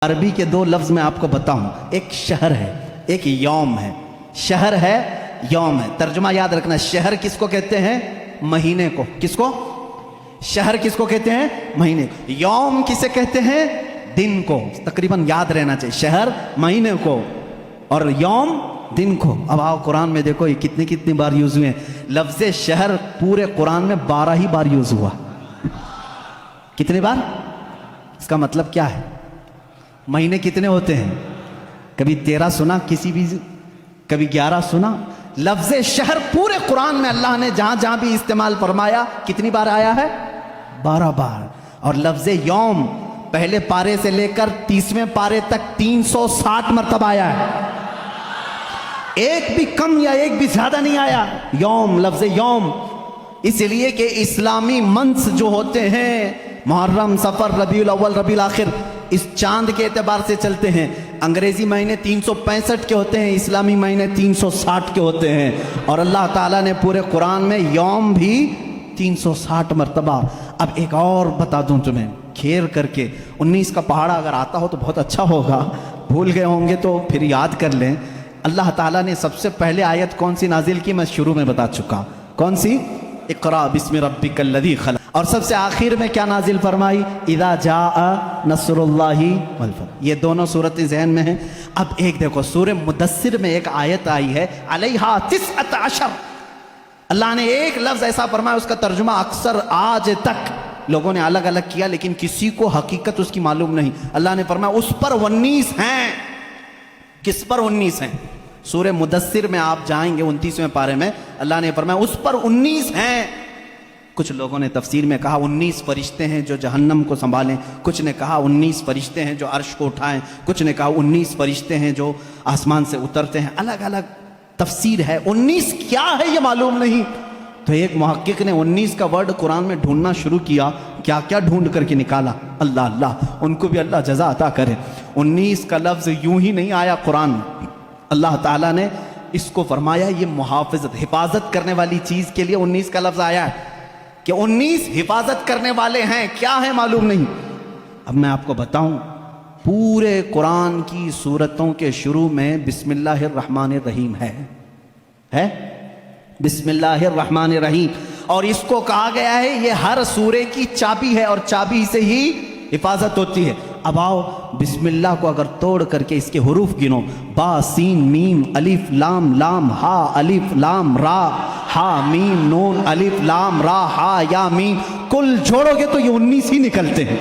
عربی کے دو لفظ میں آپ کو بتاؤں، ایک شہر ہے، ایک یوم ہے۔ شہر ہے، یوم ہے۔ ترجمہ یاد رکھنا، شہر کس کو کہتے ہیں؟ مہینے کو۔ کس کو؟ شہر کس کو کہتے ہیں؟ مہینے کو۔ یوم کسے کہتے ہیں؟ دن کو۔ تقریباً یاد رہنا چاہیے، شہر مہینے کو اور یوم دن کو۔ اب آؤ قرآن میں دیکھو یہ کتنی بار یوز ہوئے ہیں۔ لفظ شہر پورے قرآن میں 12 ہی بار یوز ہوا۔ کتنے بار؟ اس کا مطلب کیا ہے؟ مہینے کتنے ہوتے ہیں؟ کبھی 13 سنا کسی بھی، کبھی 11 سنا۔ لفظ شہر پورے قرآن میں اللہ نے جہاں جہاں بھی استعمال فرمایا کتنی بار آیا ہے؟ 12 بار۔ اور لفظ یوم پہلے پارے سے لے کر 30ویں پارے تک 360 مرتبہ آیا ہے۔ ایک بھی کم یا ایک بھی زیادہ نہیں آیا یوم، لفظ یوم۔ اس لیے کہ اسلامی منتھس جو ہوتے ہیں، محرم، صفر، ربیع الاول، ربیع الاخر، اس چاند کے اعتبار سے چلتے ہیں۔ انگریزی مہینے 365 کے ہوتے ہیں، اسلامی مہینے 360 کے ہوتے ہیں۔ اور اللہ تعالیٰ نے پورے قرآن میں یوم بھی 360 مرتبہ۔ اب ایک اور بتا دوں تمہیں کھیر کر کے، 19 کا پہاڑا اگر آتا ہو تو بہت اچھا ہوگا، بھول گئے ہوں گے تو پھر یاد کر لیں۔ اللہ تعالیٰ نے سب سے پہلے آیت کون سی نازل کی؟ میں شروع میں بتا چکا، کون سی؟ اقرا بسم ربک الذی خلق۔ اور سب سے آخر میں کیا نازل فرمائی؟ اذا جاء نصر اللہ والفتح۔ یہ دونوں صورتیں ذہن میں ہیں۔ اب ایک دیکھو، سورہ مدثر میں ایک آیت آئی ہے علیہا 19۔ اللہ نے ایک لفظ ایسا فرمایا، اس کا ترجمہ اکثر آج تک لوگوں نے الگ الگ کیا، لیکن کسی کو حقیقت اس کی معلوم نہیں۔ اللہ نے فرمایا اس پر 19 ہیں۔ کس پر 19 ہیں؟ سورہ مدثر میں آپ جائیں گے 29ویں پارے میں، اللہ نے فرمایا اس پر 19 ہیں۔ کچھ لوگوں نے تفسیر میں کہا 19 فرشتے ہیں جو جہنم کو سنبھالیں، کچھ نے کہا 19 فرشتے ہیں جو عرش کو اٹھائیں، کچھ نے کہا 19 فرشتے ہیں جو آسمان سے اترتے ہیں۔ الگ الگ تفسیر ہے۔ 19 کیا ہے یہ معلوم نہیں۔ تو ایک محقق نے 19 کا ورڈ قرآن میں ڈھونڈنا شروع کیا، کیا کیا ڈھونڈ کر کے نکالا، اللہ اللہ، ان کو بھی اللہ جزا عطا کرے۔ 19 کا لفظ یوں ہی نہیں آیا قرآن میں، اللہ تعالیٰ نے اس کو فرمایا یہ محافظت، حفاظت کرنے والی چیز کے لیے 19 کا لفظ آیا ہے کہ 19 حفاظت کرنے والے ہیں۔ کیا ہے معلوم نہیں۔ اب میں آپ کو بتاؤں، پورے قرآن کی سورتوں کے شروع میں بسم اللہ الرحمن الرحیم ہے بسم اللہ الرحمن الرحیم، اور اس کو کہا گیا ہے یہ ہر سورے کی چابی ہے، اور چابی سے ہی حفاظت ہوتی ہے۔ اب آؤ بسم اللہ کو اگر توڑ کر کے اس کے حروف گنو، با سین میم الف لام لام ہا الف لام را ہا میم نون الف لام را ہا یا میم، کل جوڑو گے تو یہ 19 ہی نکلتے ہیں۔